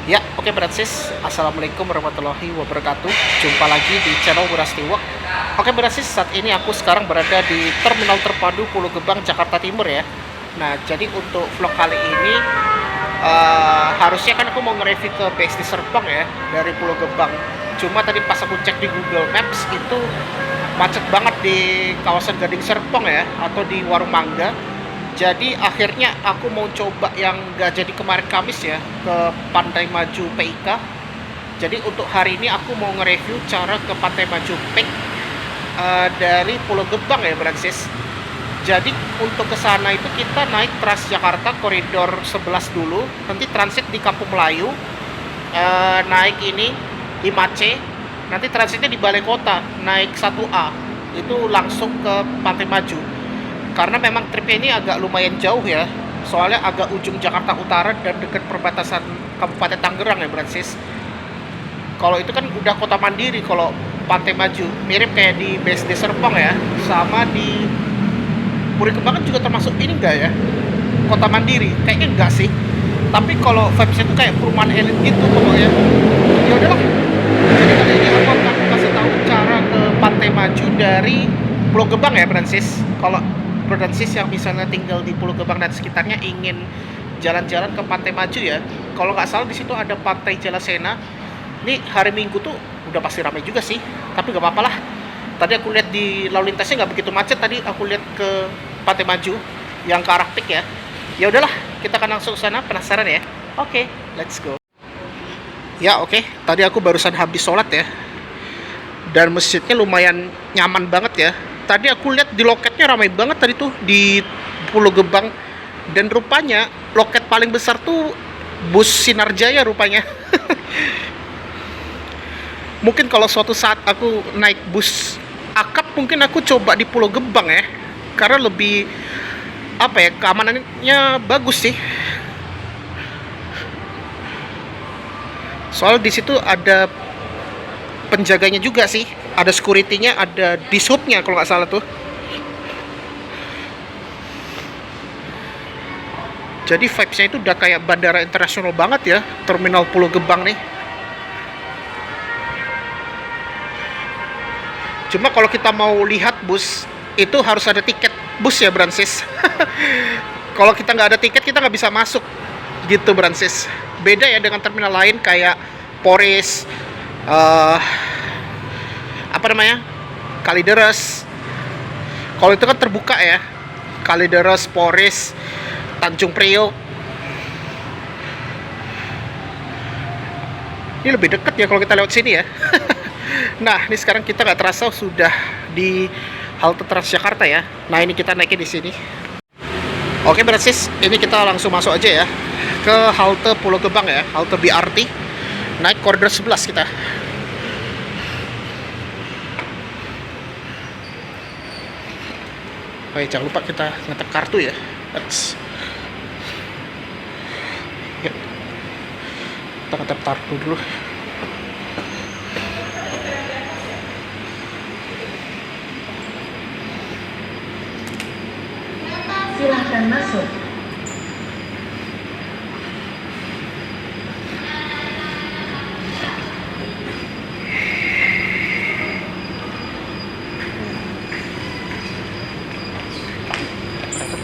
Ya, oke Bratsis. Assalamualaikum warahmatullahi wabarakatuh. Jumpa lagi di channel Wirastiwak. Oke Bratsis, saat ini aku sekarang berada di Terminal Terpadu Pulau Gebang, Jakarta Timur ya. Nah, jadi untuk vlog kali ini harusnya kan aku mau nge-review ke BSD Serpong ya, dari Pulau Gebang. Cuma tadi pas aku cek di Google Maps itu macet banget di kawasan Gading Serpong ya, atau di Warung Mangga. Jadi akhirnya aku mau coba yang gak jadi kemarin Kamis ya, ke Pantai Maju PIK. Jadi untuk hari ini aku mau nge-review cara ke Pantai Maju PIK dari Pulau Gebang ya Bransis. Jadi untuk ke sana itu kita naik Transjakarta koridor 11 dulu, nanti transit di Kampung Melayu, naik ini 5C, nanti transitnya di Balai Kota, naik 1A, itu langsung ke Pantai Maju. Karena memang tripnya ini agak lumayan jauh ya, soalnya agak ujung Jakarta Utara dan dekat perbatasan Kabupaten Tangerang ya Bransis. Kalau itu kan udah kota mandiri, kalau Pantai Maju mirip kayak di BSD Serpong ya, sama di Puri Kembangan juga termasuk ini enggak ya, kota mandiri kayaknya enggak sih, tapi kalau vibesnya itu kayak perumahan elit gitu pokoknya. Ya udahlah, jadi kali ini aku akan kasih tahu cara ke Pantai Maju dari Pulau Gebang ya Bransis. Kalau Bransis yang misalnya tinggal di Pulau Gebang dan sekitarnya ingin jalan-jalan ke Pantai Maju ya, kalau nggak salah di situ ada Pantai Jalasena. Ini hari Minggu tuh udah pasti ramai juga sih, tapi nggak apa-apa lah. Tadi aku lihat di lalu lintasnya nggak begitu macet. Tadi aku lihat ke Pantai Maju yang ke arah PIK ya. Ya udahlah, kita akan langsung ke sana. Penasaran ya? Oke, let's go. Ya oke, tadi aku barusan habis sholat ya, dan masjidnya lumayan nyaman banget ya. Tadi aku lihat di loketnya ramai banget tadi tuh di Pulau Gebang, dan rupanya loket paling besar tuh bus Sinarjaya rupanya. Mungkin kalau suatu saat aku naik bus akap, mungkin aku coba di Pulau Gebang ya, karena lebih apa ya, keamanannya bagus sih. Soal di situ ada penjaganya juga sih, ada security-nya, ada dishubnya kalau nggak salah tuh. Jadi vibes-nya itu udah kayak bandara internasional banget ya, Terminal Pulau Gebang nih. Cuma kalau kita mau lihat bus, itu harus ada tiket bus ya Bransis. Kalau kita nggak ada tiket, kita nggak bisa masuk gitu Bransis. Beda ya dengan terminal lain kayak Poris, apa namanya, Kalideres. Kalau itu kan terbuka ya, Kalideres, Poris, Tanjung Priok. Ini lebih dekat ya kalau kita lewat sini ya. Nah ini sekarang kita nggak terasa sudah di halte Transjakarta ya. Nah ini kita naiknya di sini. Oke Bransis, ini kita langsung masuk aja ya ke halte Pulau Gebang ya, halte BRT. Naik koridor 11 kita. Oke, jangan lupa kita ngetek kartu ya. Ya, kita ngetek kartu dulu. Silahkan masuk.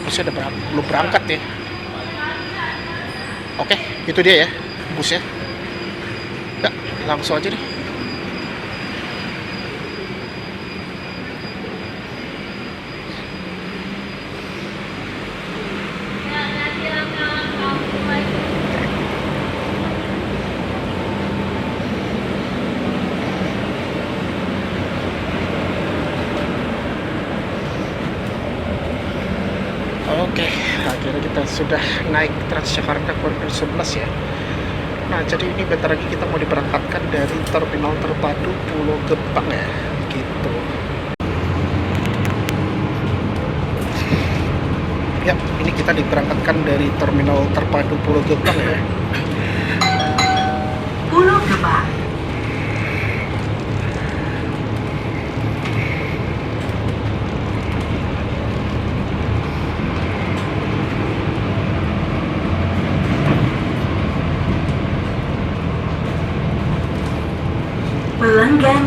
Busnya belum berangkat ya. Oke, itu dia ya busnya. Ya, langsung aja nih. Oke, akhirnya kita sudah naik Transjakarta koridor 11 ya. Nah, jadi ini bentar lagi kita mau diberangkatkan dari Terminal Terpadu Pulau Gebang ya, gitu. Ya, ini kita diberangkatkan dari Terminal Terpadu Pulau Gebang ya. Pulau Gebang.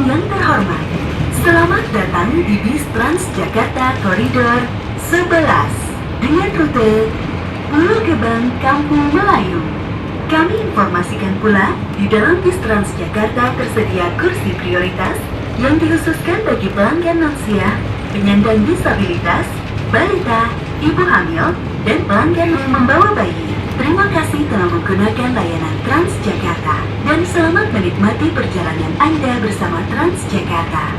yang terhormat, selamat datang di bis Transjakarta Koridor 11 dengan rute Pulau Gebang Kampung Melayu. Kami informasikan pula, di dalam bis Transjakarta tersedia kursi prioritas yang dikhususkan bagi pelanggan lansia, penyandang disabilitas, balita, ibu hamil, dan pelanggan yang membawa bayi. Terima kasih telah menggunakan layanan Transjakarta dan selamat menikmati perjalanan Anda bersama Transjakarta.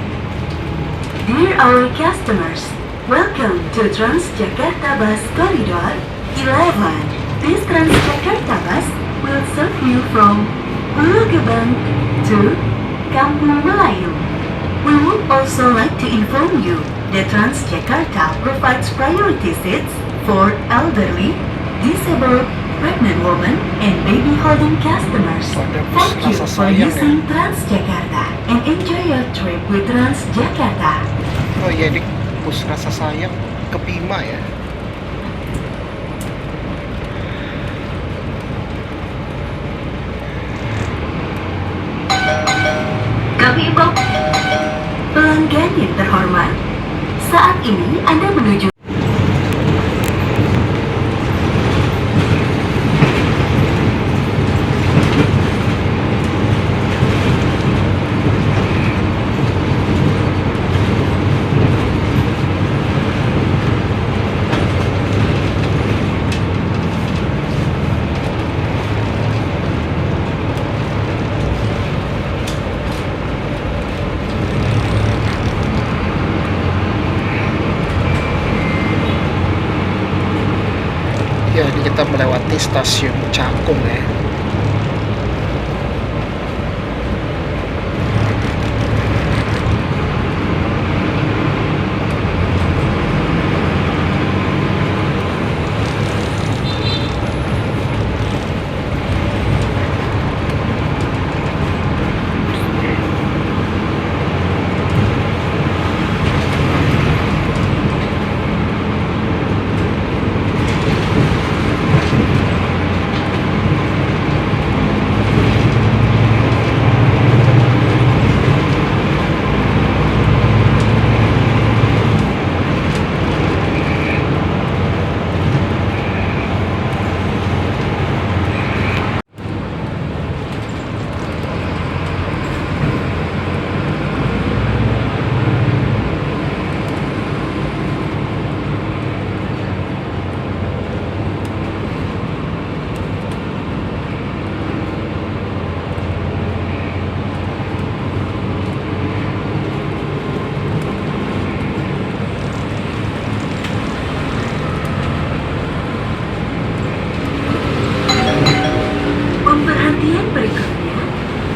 Dear our customers, welcome to Transjakarta Bus Corridor 11. This Transjakarta bus will serve you from Pulau Gebang to Kampung Melayu. We would also like to inform you that Transjakarta provides priority seats for elderly, disabled, pregnant women, and baby holding customers. Thank you for using Transjakarta and enjoy your trip with Transjakarta. Oh iya, ini bus rasa sayang ke Bima ya. Kami pelanggan yang terhormat, saat ini Anda menuju Ya, ini kita melewati stasiun Cakung ya.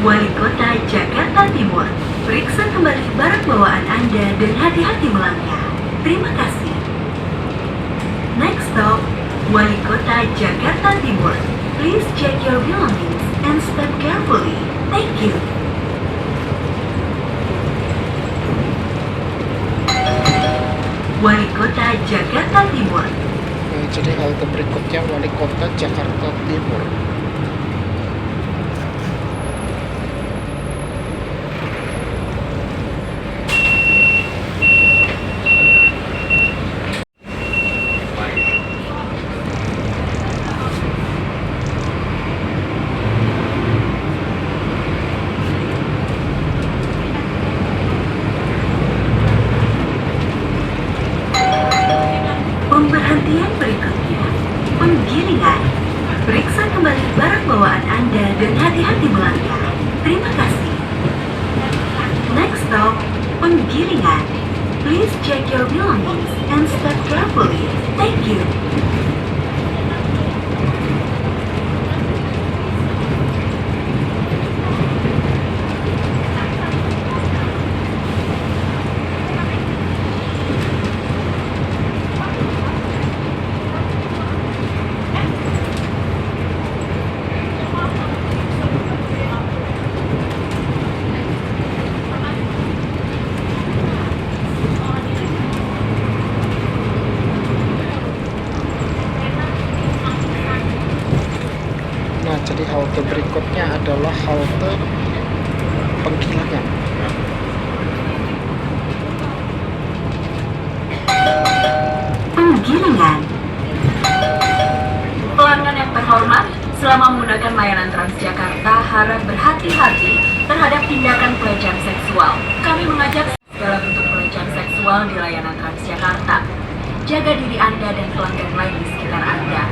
Wali Kota Jakarta Timur, periksa kembali barang bawaan Anda dan hati-hati melangkah. Terima kasih. Next stop, Wali Kota Jakarta Timur. Please check your belongings and step carefully. Thank you. Wali Kota Jakarta Timur. Nah, jadi halte berikutnya Wali Kota Jakarta Timur. Pemberhentian berikutnya, penggilingan. Periksa kembali barang bawaan Anda dan hati-hati melangkah. Terima kasih. Next stop, penggilingan. Please check your belongings and step carefully. Thank you. Jadi halte berikutnya adalah halte Penggilingan. Giringan. Pelanggan yang terhormat, selama menggunakan layanan Transjakarta harap berhati-hati terhadap tindakan pelecehan seksual. Kami mengajak segala bentuk pelecehan seksual di layanan Transjakarta. Jaga diri Anda dan pelanggan lain di sekitar Anda.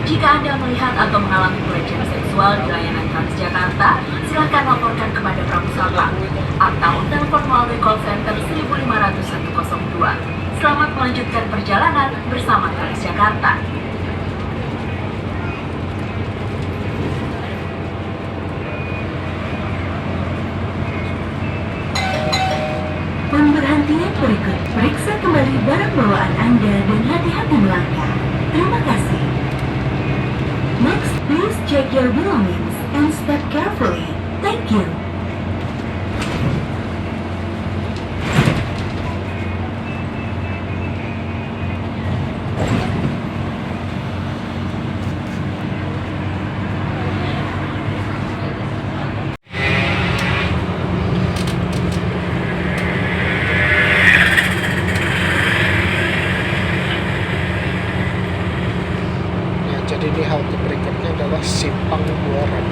Jika Anda melihat atau mengalami pelecehan seksual di layanan Transjakarta, silakan laporkan kepada Pramu Sapam atau telepon melalui call center 1500102. Selamat melanjutkan perjalanan bersama Transjakarta. Pemberhentian berikut. Periksa kembali barang bawaan Anda dan hati-hati melangkah. Terima kasih. Next, please check your belongings and step carefully. Thank you. Nah, jadi ini halte berikutnya adalah Simpang Buaran.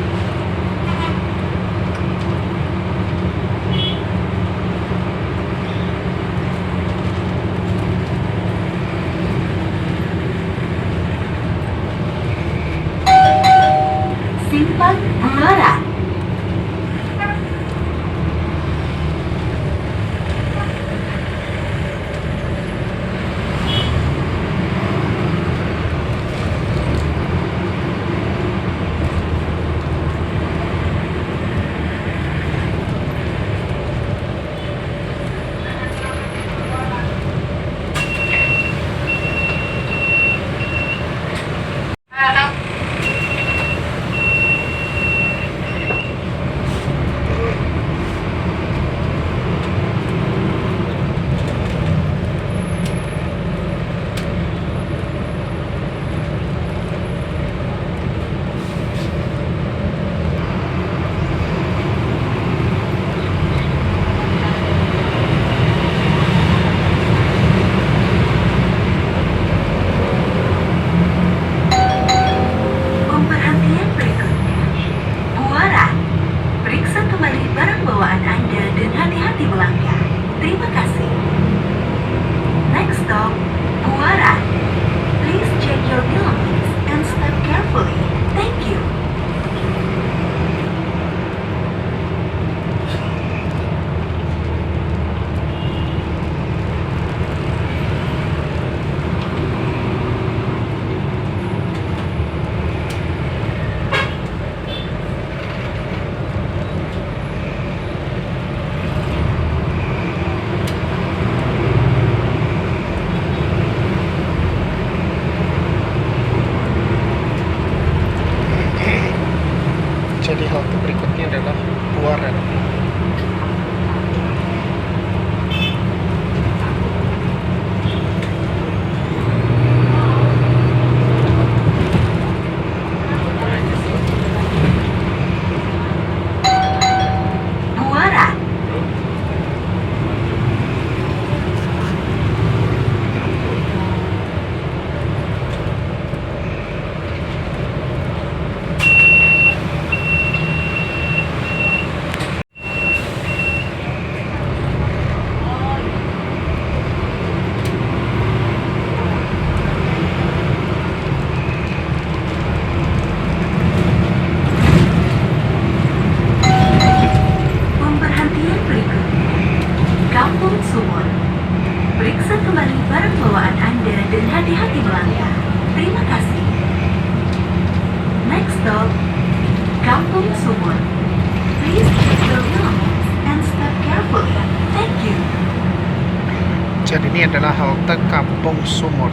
Simpang Buaran. Pemberhentian berikutnya. Buaran. Periksa kembali barang bawaan Anda dan hati-hati melangkah. Terima kasih. Next stop, Buaran. Please check your belongings and step carefully. Thank you. Jadi halte berikutnya adalah Buaran. Buaran. Pemberhentian berikutnya. Kampung Sumur. Periksa kembali barang bawaan Anda dan hati-hati melangkah. Terima kasih. Next stop, Kampung Sumur. Please check your belongings and step carefully. Thank you. Jadi ini adalah halte Kampung Sumur.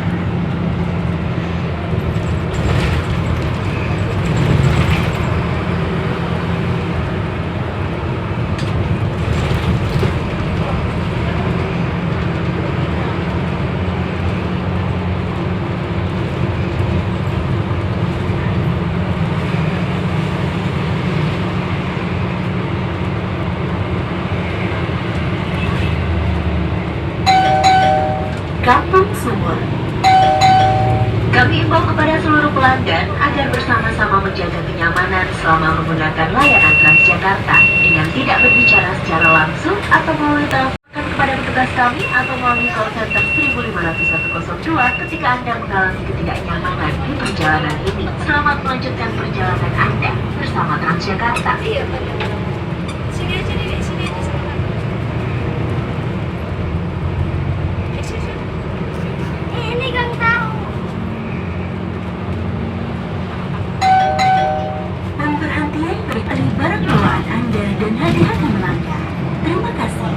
Kampung Sumur. seluruh pelanggan agar bersama-sama menjaga kenyamanan selama menggunakan layanan Transjakarta dengan tidak berbicara secara langsung atau melalui telepon kepada petugas kami atau melalui call center 1500102 ketika Anda mengalami ketidaknyamanan di perjalanan ini. Selamat melanjutkan perjalanan Anda bersama Transjakarta. Sini aja nih, sini aja sebentar. Ini Kang tahu. Pemberhentian beri barang bawaan Anda dan hati-hati melanggar. Terima kasih.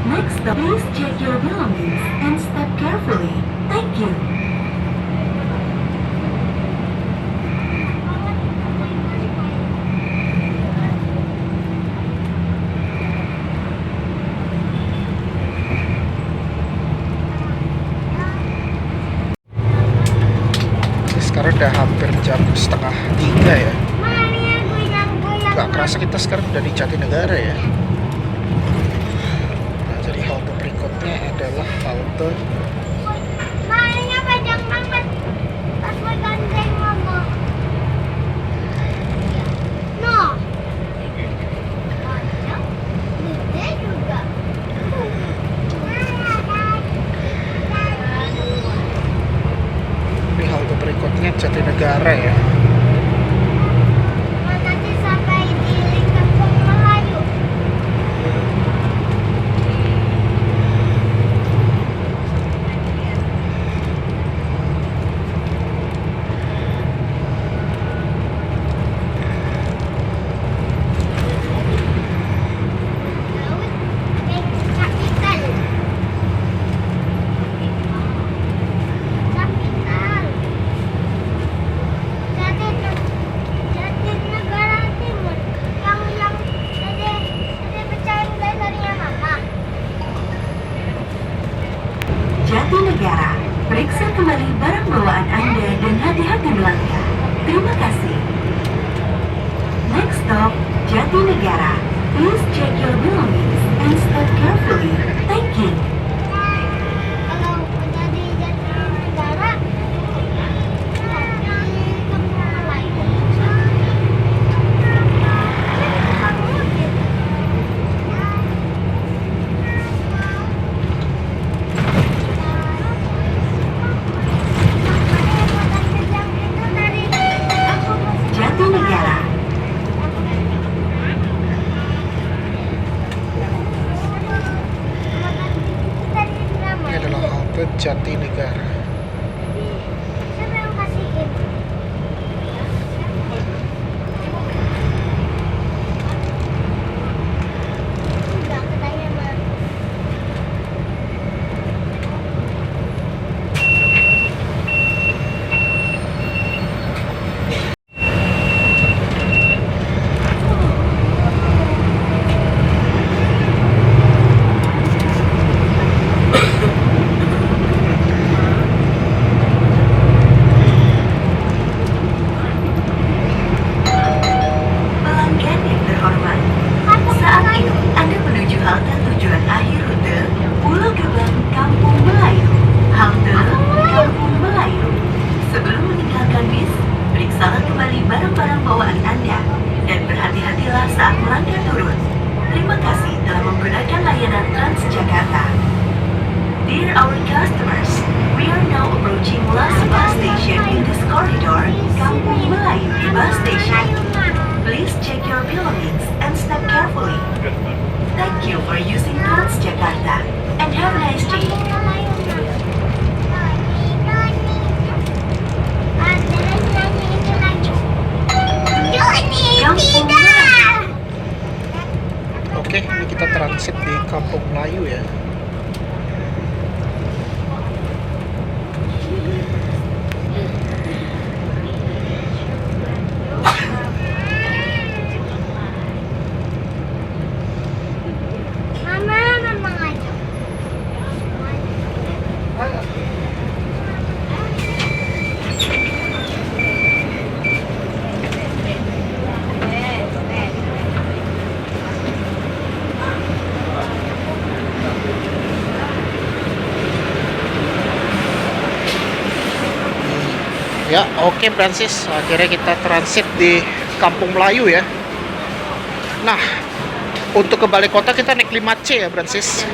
Next stop, please check your belongings and step carefully. Thank you. Sekarang udah hampir jam setengah 3 ya. Mania goyang-goyang. Gak kerasa kita sekarang udah di Jatinegara ya. Nah, jadi halte berikutnya adalah halte Mainnya panjang banget. Pas gue gandeng mama. No. Panjang. Gede juga. ini halte berikutnya Jatinegara ya. Nanti sampai di Kampung Melayu. Kapital. Kapital. Jatinegara Timur. Yang Dede pecahin dari mama. Jatinegara, periksa kembali barang bawaan Anda dan hati-hati melanggar. Terima kasih. Next stop, Jatinegara. Please check your belongings and step carefully. Thank you. Kalau udah di Jatinegara, di Kampung Melayu. Jatinegara. Ini adalah halte Jatinegara. Siapa yang kasihin? Enggak, katanya mah. Pelanggan yang terhormat, saat ini Anda menuju halte tujuan akhir rute Pulau Gebang Kampung Melayu. Halte Kampung Melayu. Sebelum meninggalkan bis, periksalah kembali barang-barang bawaan Anda dan berhati-hatilah saat melangkah turun. Terima kasih telah menggunakan layanan Transjakarta. Dear our customers, we are now approaching last bus station in this corridor, Kampung Melayu Bus Station. Please check your belongings and step carefully. Thank you for using Transjakarta and have a nice day. Kampung Melayu. Oke, ini kita transit di Kampung Melayu ya. Mama, mama ngajak. Ya, oke Francis. Akhirnya kita transit di Kampung Melayu ya. Nah, untuk ke balai kota kita naik 5C ya Francis.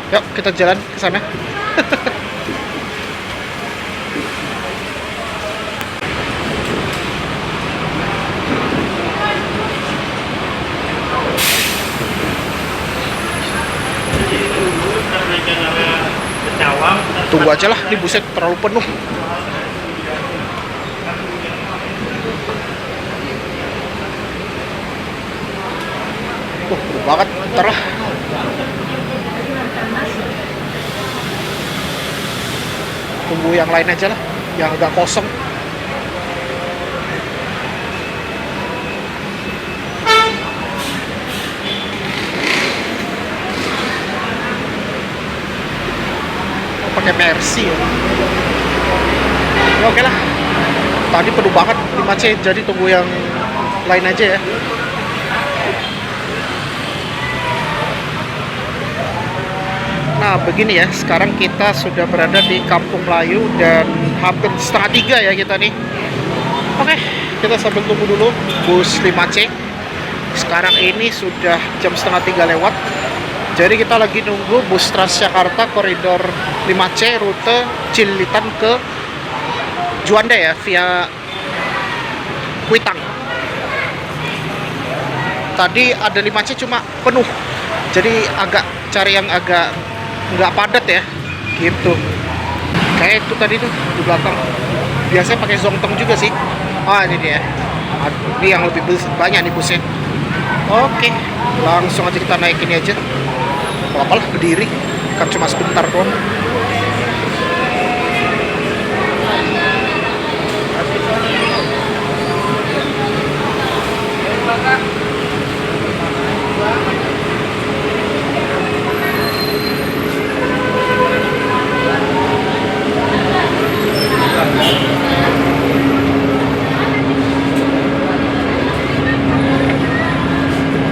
Yuk, kita jalan ke sana. Tunggu aja lah, ini buset terlalu penuh. Penuh banget, ntar lah. Tunggu yang lain aja lah, yang agak kosong. Pakai Mercy ya. Ya oke lah. Tadi penuh banget 5C, jadi tunggu yang lain aja ya. Nah begini ya, sekarang kita sudah berada di Kampung Melayu dan hampir 2:30 ya kita nih. Oke, kita sambil tunggu dulu bus 5C. Sekarang ini sudah jam 2:30 lewat. Jadi kita lagi nunggu bus Transjakarta koridor 5C rute Cililitan ke Juanda ya, via Kuitang. Tadi ada 5C cuma penuh. Jadi agak cari yang agak nggak padat ya, gitu. Kayak itu tadi tuh di belakang. Biasanya pakai Zongtong juga sih. Ah ini dia. Ini yang lebih banyak nih busnya. Oke, langsung aja kita naik ini aja. Apalah berdiri, kan cuma sebentar doang.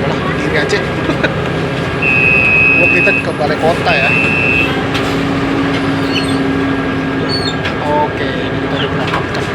Apalah berdiri aja. Kita ke balai kota ya. Oke, ini kita diberangkatkan.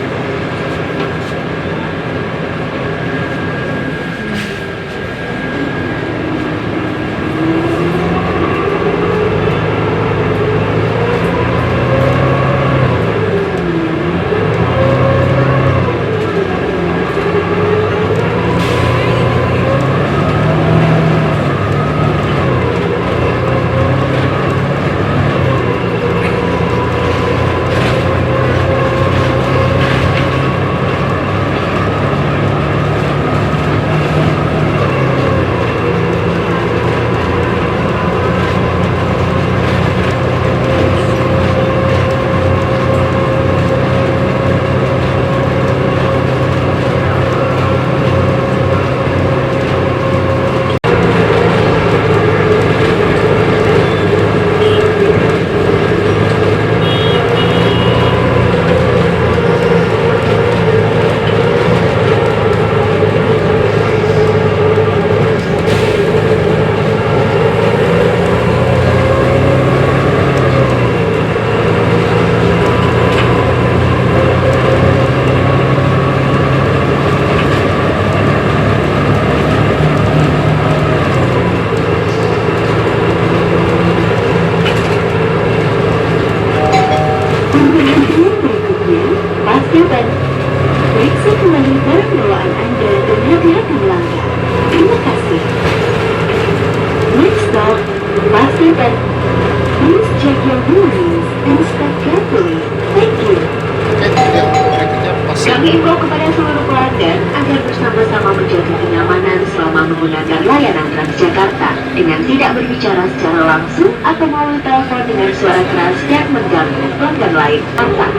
Please check your belongings and step carefully. Thank you. Kami imbau kepada seluruh pelanggan agar bersama-sama menjaga kenyamanan selama menggunakan layanan Transjakarta dengan tidak berbicara secara langsung atau melalui telepon dengan suara keras dan mengganggu pelanggan lain. Mantap.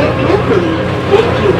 Drive carefully. Thank you.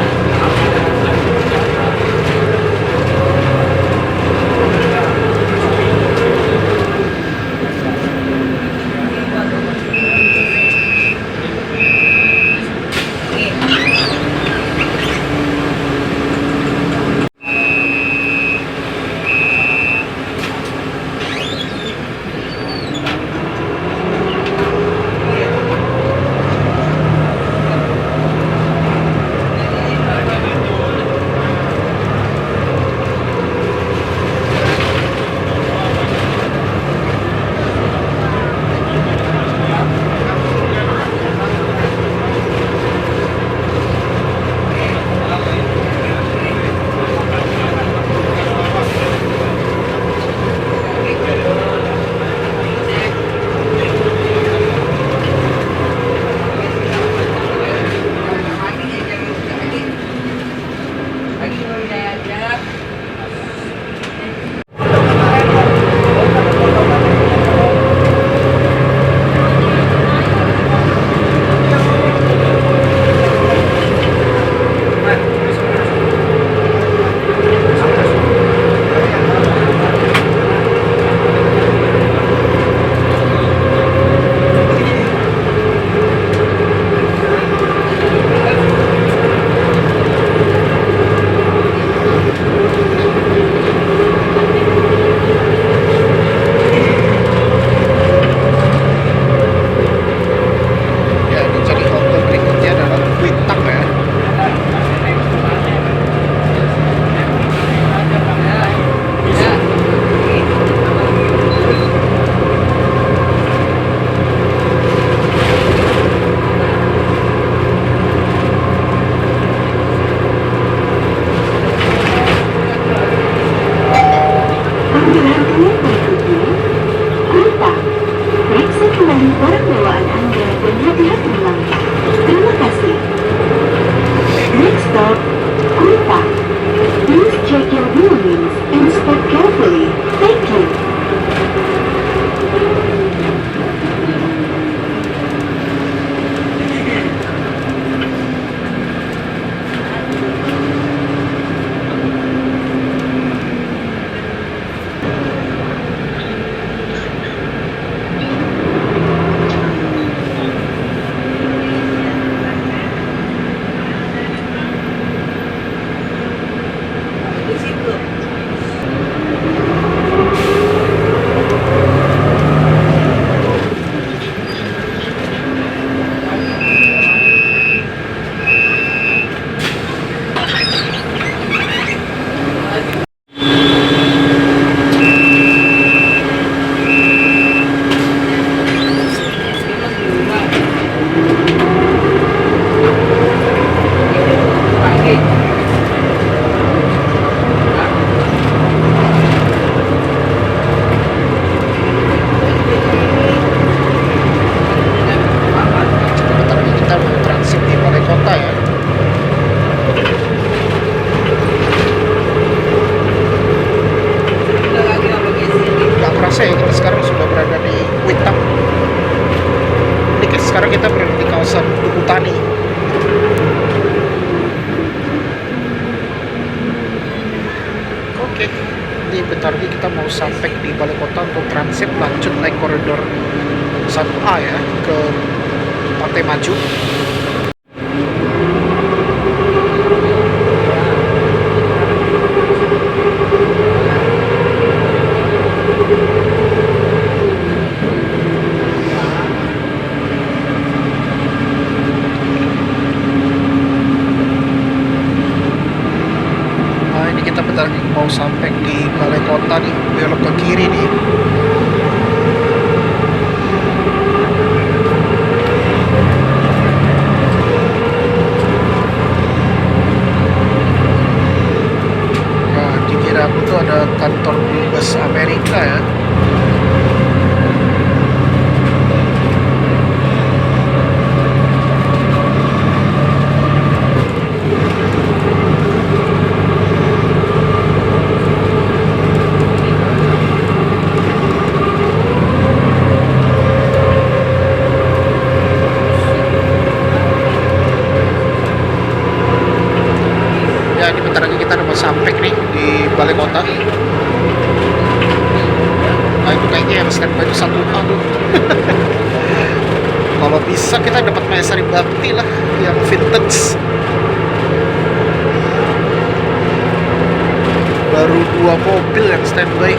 Ya, jadi halte berikutnya adalah Kuitang ya. Pemberhentian berikutnya, Kuitang. Periksa kembali barang bawaan Anda dan hati-hati melangkah. Terima kasih. Next stop, Kuitang. Please check your belongings and step carefully. Thank you. Bentar lagi kita mau transit di balai kota ya. Nggak kerasa ya, kita sekarang sudah berada di Kuitang. Ini sekarang kita berada di kawasan Tugu Tani. Oke, ini bentar lagi kita mau sampai di balai kota untuk transit lanjut naik koridor 1A ya ke Pantai Maju. Nah, ini kita bentar lagi mau sampai di balai kota nih, belok ke kiri nih. Nah, di kiri aku tuh ada kantor bus Amerika ya. sampai nih di balai kota. Nah itu kayaknya yang standby itu 1A tuh. Kalau bisa kita dapat Maya Sari Bakti lah yang vintage. Baru 2 mobil yang standby.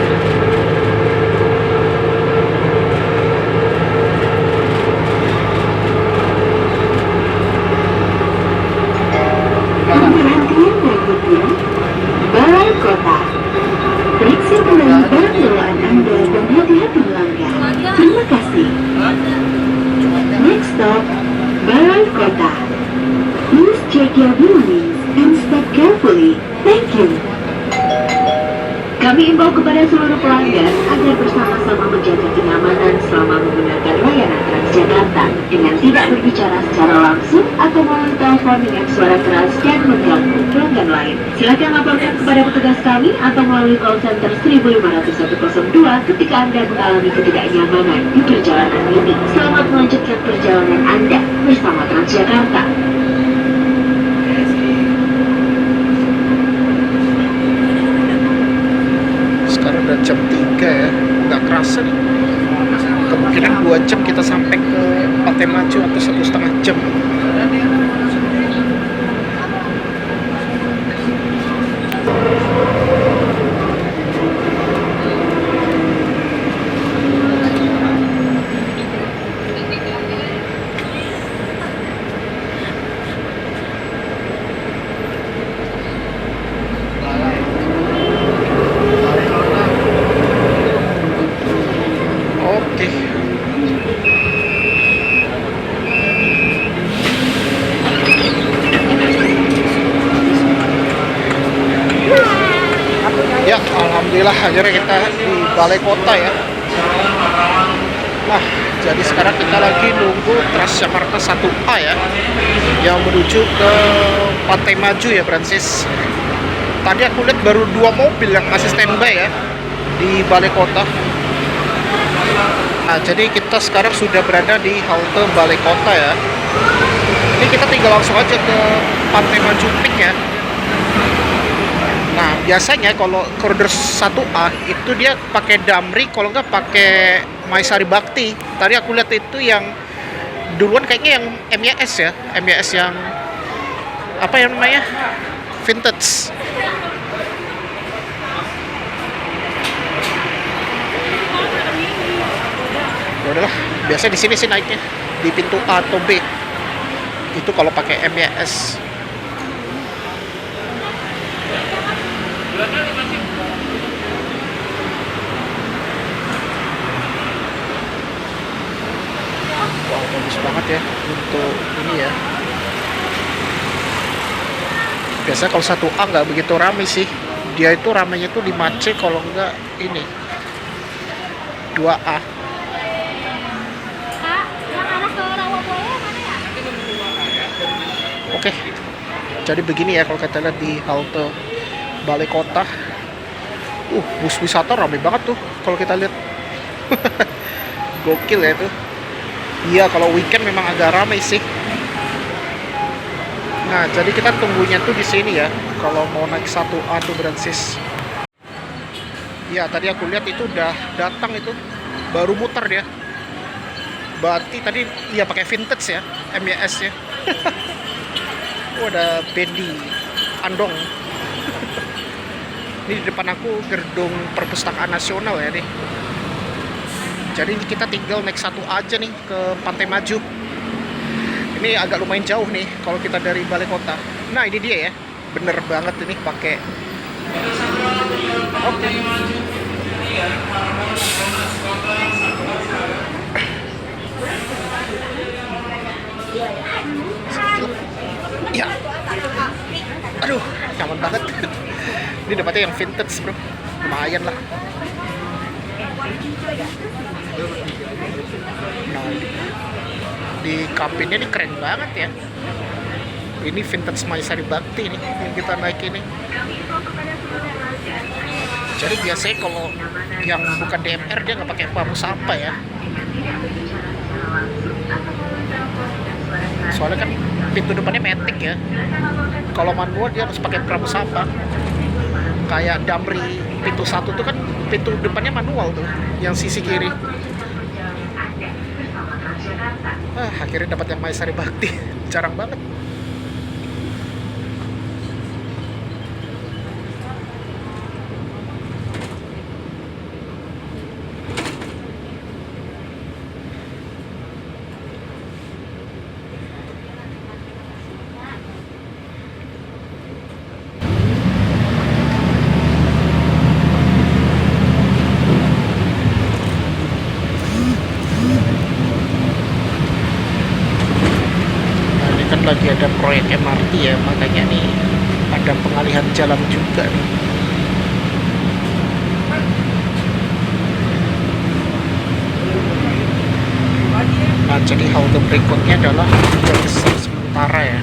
Perhatian berikutnya, Balai Kota. Periksa kembali barang bawaan Anda dan hati-hati melanggar. Terima kasih. Next stop, Balai Kota. Please check your belongings and step carefully. Thank you. Kami imbau kepada seluruh pelanggan agar bersama-sama menjaga kenyamanan selama menggunakan layanan Transjakarta dengan tidak berbicara secara langsung atau melalui telepon dengan suara keras dan mengganggu pelanggan lain. Silakan laporkan kepada petugas kami atau melalui call center 15102 ketika Anda mengalami ketidaknyamanan di perjalanan ini. Selamat melanjutkan perjalanan Anda bersama Transjakarta. Sekarang udah jam 3 ya, nggak kerasa nih. Kemungkinan 2 jam kita sampai ke Pantai Maju atau 1,5 jam. Oke. Ya, alhamdulillah akhirnya kita di balai kota ya. Nah, jadi sekarang kita lagi nunggu Transjakarta 1A ya, yang menuju ke Pantai Maju ya, Francis. Tadi aku lihat baru 2 mobil yang masih standby ya di balai kota. Nah, jadi kita sekarang sudah berada di halte balai kota ya. Ini kita tinggal langsung aja ke Pantai Maju Peak ya. Nah, biasanya kalau koridor 1A itu dia pakai Damri, kalau nggak pakai Maya Sari Bakti. Tadi aku lihat itu yang duluan kayaknya yang MYS ya, MYS yang apa yang namanya? Vintage. Ya udahlah, biasa di sini sih naiknya di pintu A atau B. Itu kalau pakai MYS. Wah, bagus banget ya untuk ini ya. Biasa kalau 1A nggak begitu ramai sih. Dia itu ramainya tuh 5C kalau nggak ini 2A. Kak, yang arah ke Rawabuaya mana ya? Oke, jadi begini ya kalau kita lihat di halte balai kota. Bus wisata ramai banget tuh kalau kita lihat. Gokil ya tuh. Iya, kalau weekend memang agak ramai sih. Nah, jadi kita tunggunya tuh di sini ya. Kalau mau naik 1A tuh Francis. Iya, tadi aku lihat itu udah datang itu. Baru muter dia. Berarti tadi iya pakai vintage ya, MYS ya. Oh, ada Bendi Andong. Ini di depan aku gedung Perpustakaan Nasional ya nih. Jadi kita tinggal naik 1A aja nih ke Pantai Maju. Ini agak lumayan jauh nih kalau kita dari balai kota. Nah, ini dia ya. Bener banget ini pakai. Oke. Ya. Aduh, nyaman banget. Ini dapatnya yang vintage, bro. Lumayan lah. Nah, di kabinnya ini keren banget ya. Ini vintage Maya Sari Bakti nih yang kita naik ini. Jadi biasanya kalau yang bukan DMR dia nggak pakai perahu sampah ya. Soalnya kan pintu depannya matic ya. Kalau manual dia harus pakai perahu sampah. kayak Damri pintu 1 tuh kan pintu depannya manual tuh, yang sisi kiri. Akhirnya dapat yang Maesari Bakti. Jarang banget. Lagi ada proyek MRT ya, makanya nih ada pengalihan jalan juga nih. Nah, jadi halte berikutnya adalah yang besar sementara ya.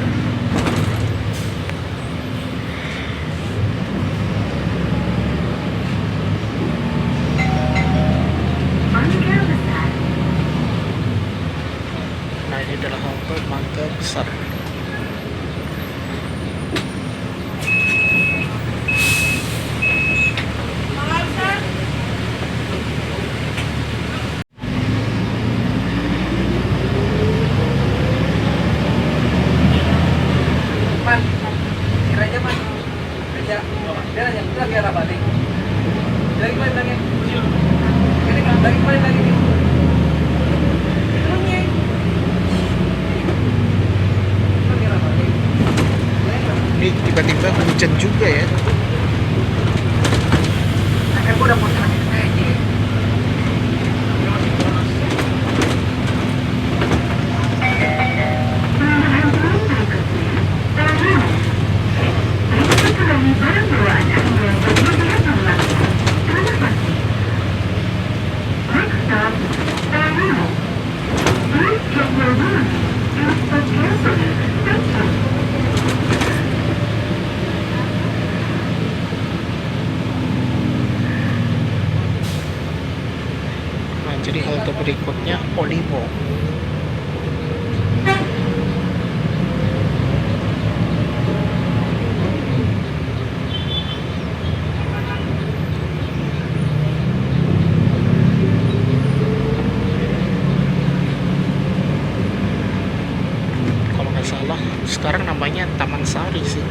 Nah, ini adalah halte Mangga Besar. Ini tiba-tiba hujan juga ya. Nah, jadi halte berikutnya Olimo. Kalau nggak salah sekarang namanya Taman Sari sih.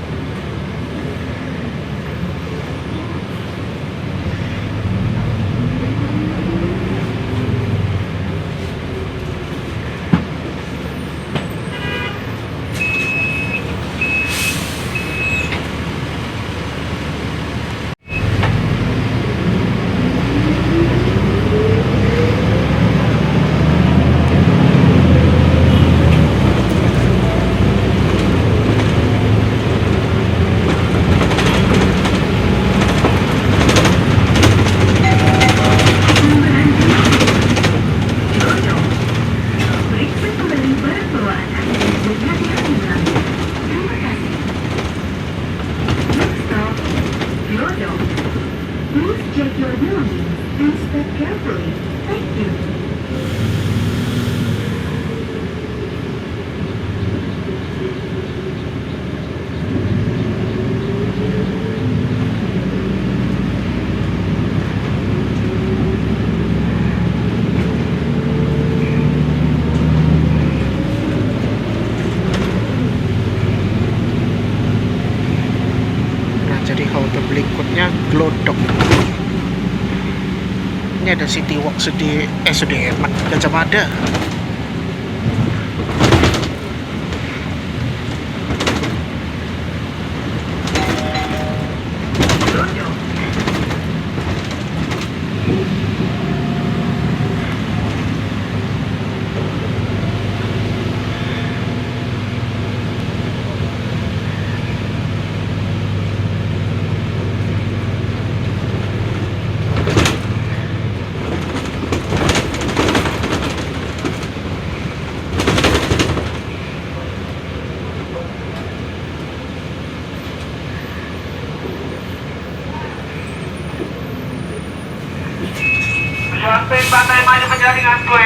Halte berikutnya Glodok. Ini ada City Walk Sudirman, Gajah Mada. Sampai pantai maju penjaringan gue.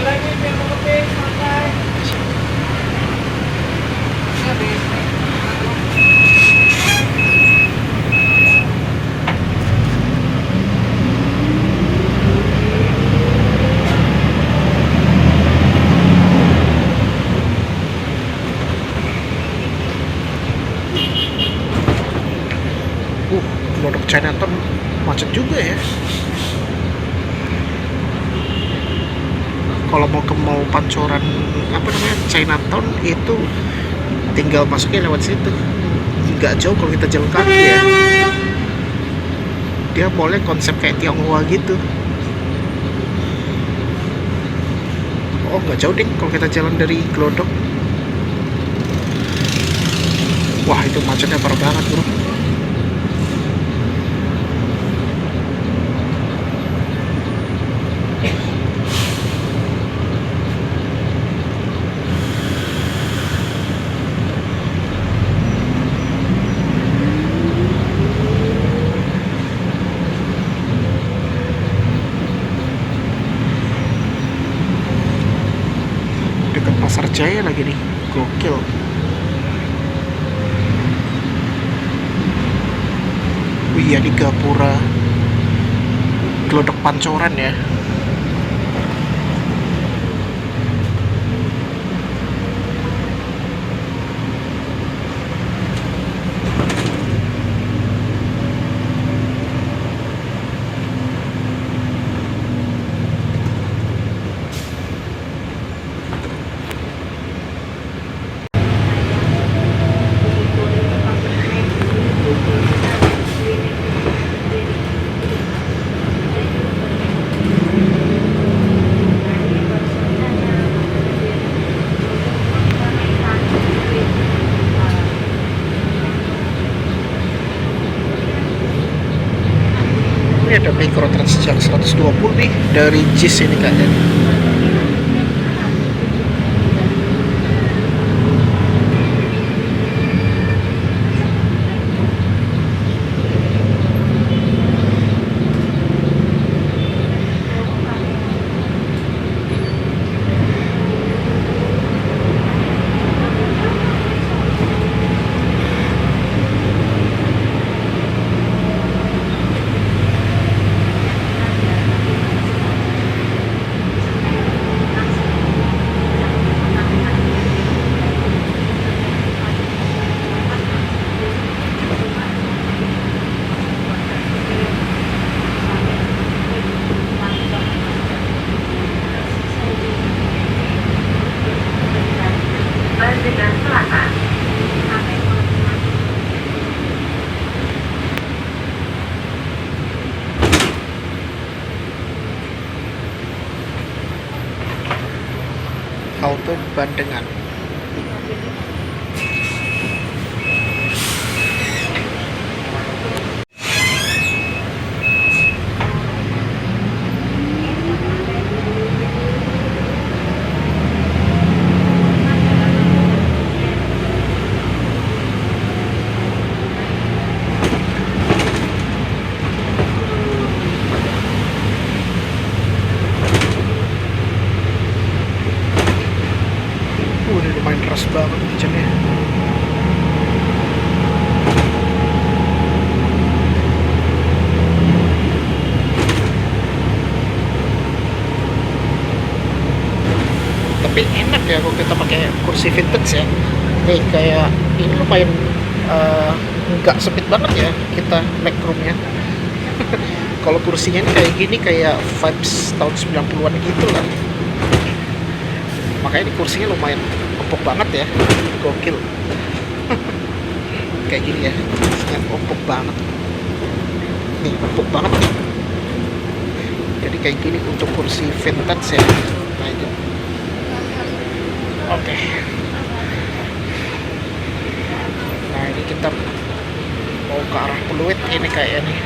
Lagi biar mengepi pantai. Habis. Glodok Chinatown macet juga ya. Kalau mau ke mall Pancoran apa namanya Chinatown itu tinggal masuknya lewat situ, nggak jauh kalau kita jalan kaki ya. Dia mallnya konsep kayak Tionghoa gitu. Oh nggak jauh deh kalau kita jalan dari Glodok. Wah itu macetnya parah banget bro. Dekat Pasar Jaya lagi nih, gokil. Oh iya di Gapura Glodok Pancoran ya. Ini ada Mikrotrans yang 120 nih dari JIS ini kayaknya. Bandengan Selatan. Halte Bandengan. Ini lumayan keras banget hujannya. Tapi enak ya kalau kita pakai kursi vintage ya. Nih kayak ini lumayan nggak sempit banget ya kita legroomnya. Kalau kursinya ini kayak gini kayak vibes tahun 90-an gitu lah. Makanya ini kursinya lumayan empuk banget ya, gokil. Kayak gini ya, kursinya empuk banget. Nih empuk banget nih. Jadi kayak gini untuk kursi vintage ya. Nah itu. Oke. Nah ini kita mau ke arah Pluit ini kayaknya nih.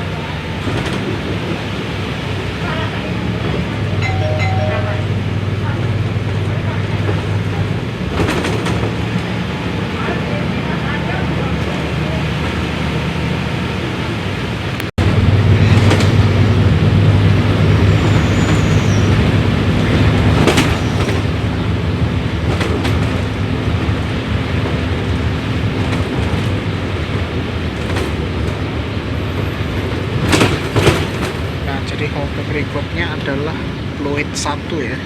Jadi halte berikutnya adalah Pluit 1 ya.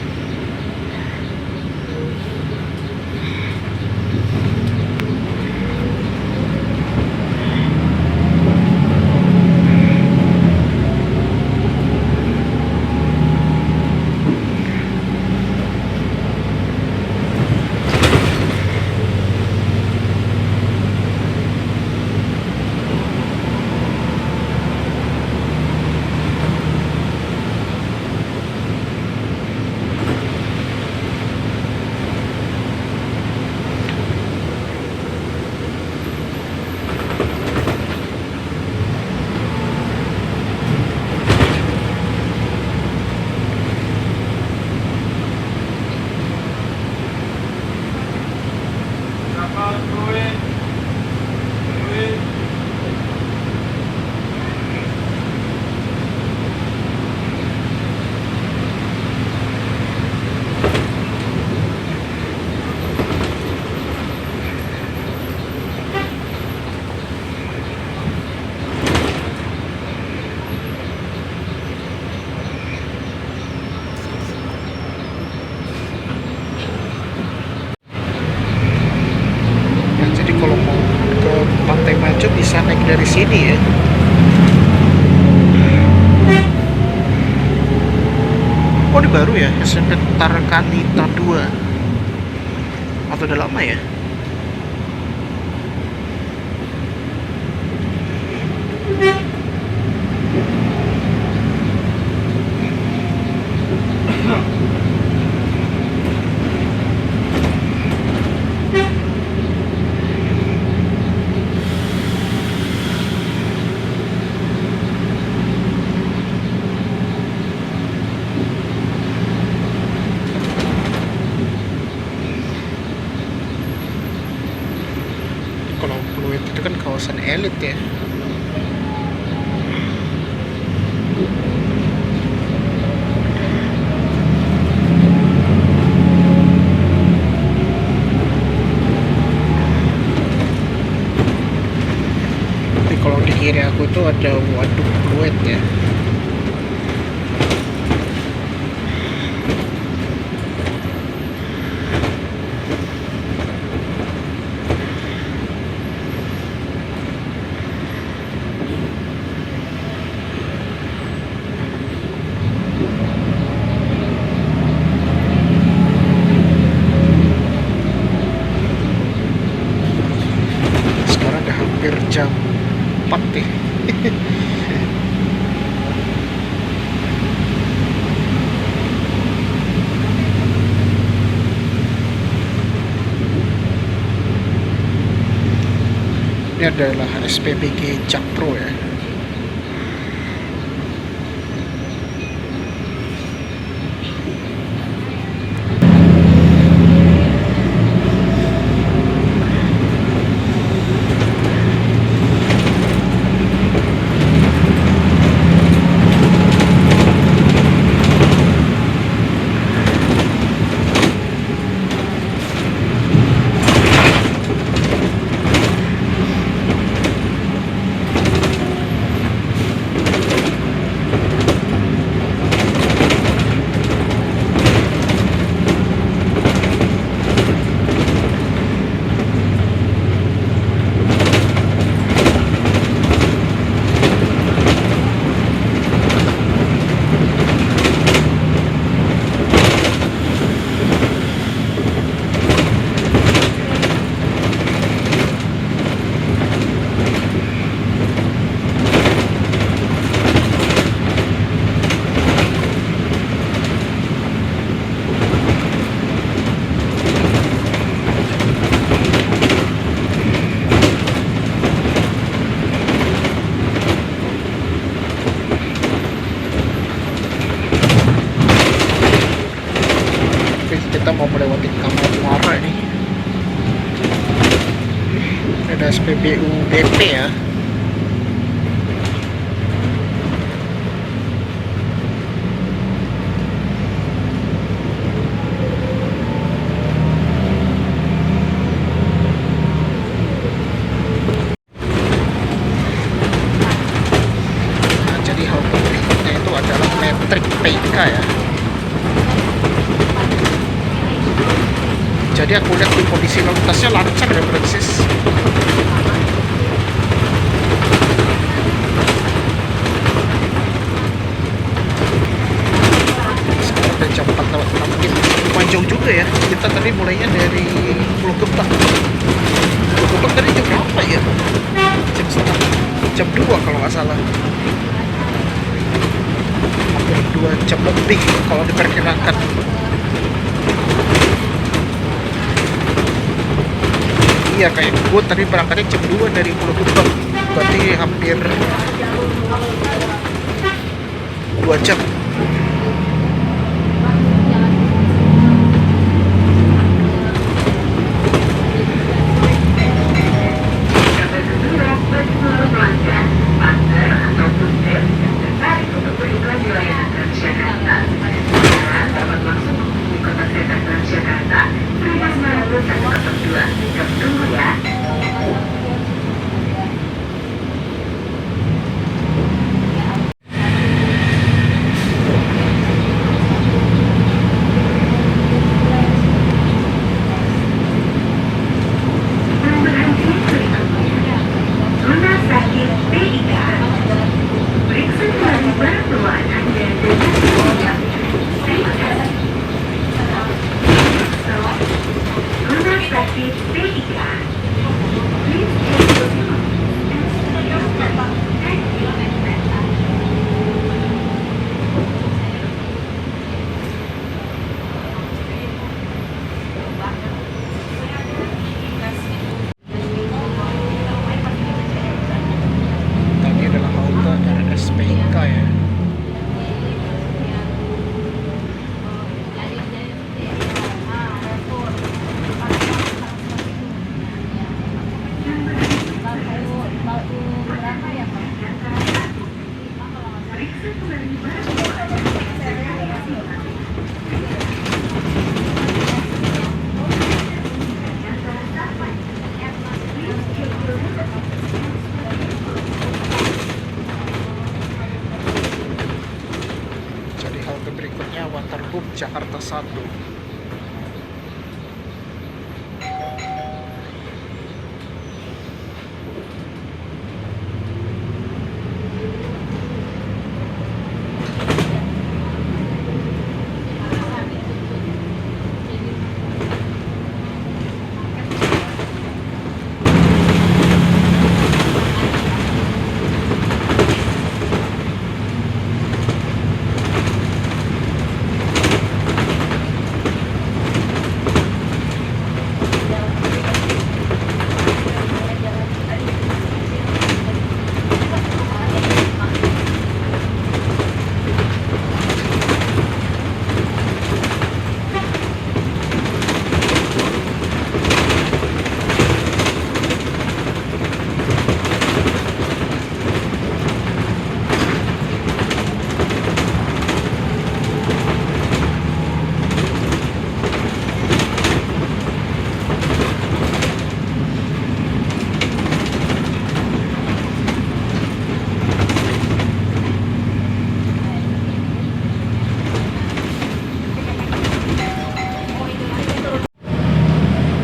Ya, jadi kalau mau ke Pantai Maju bisa naik dari sini ya. Oh, ini baru ya, SMP Tarkanita 2. Atau udah lama ya? Kalau Pluit itu kan kawasan elit ya. Tapi kalau di kiri aku tuh ada waduk Pluit ya. Sekarang udah hampir jam 4 nih. Ini adalah SPBG Jakpro ya. Kita mau melewati Kampung Muara nih. Ada SPBU BP ya. Nah, jadi halte berikutnya itu adalah metrik PK ya. Jadi aku lihat di kondisi lalu lintasnya lancar ya Francis. Sekarang udah jam 4:06 menit. Lumayan jauh juga ya. Kita tadi mulainya dari Pulau Gebang. Pulau Gebang tadi jam berapa ya? Jam 2 kalau nggak salah. Hampir 2 jam lebih kalau diperkirakan. Iya, kayak gue tadi berangkatnya jam 2 dari Pulau Gebang. Berarti hampir 2 jam. 1.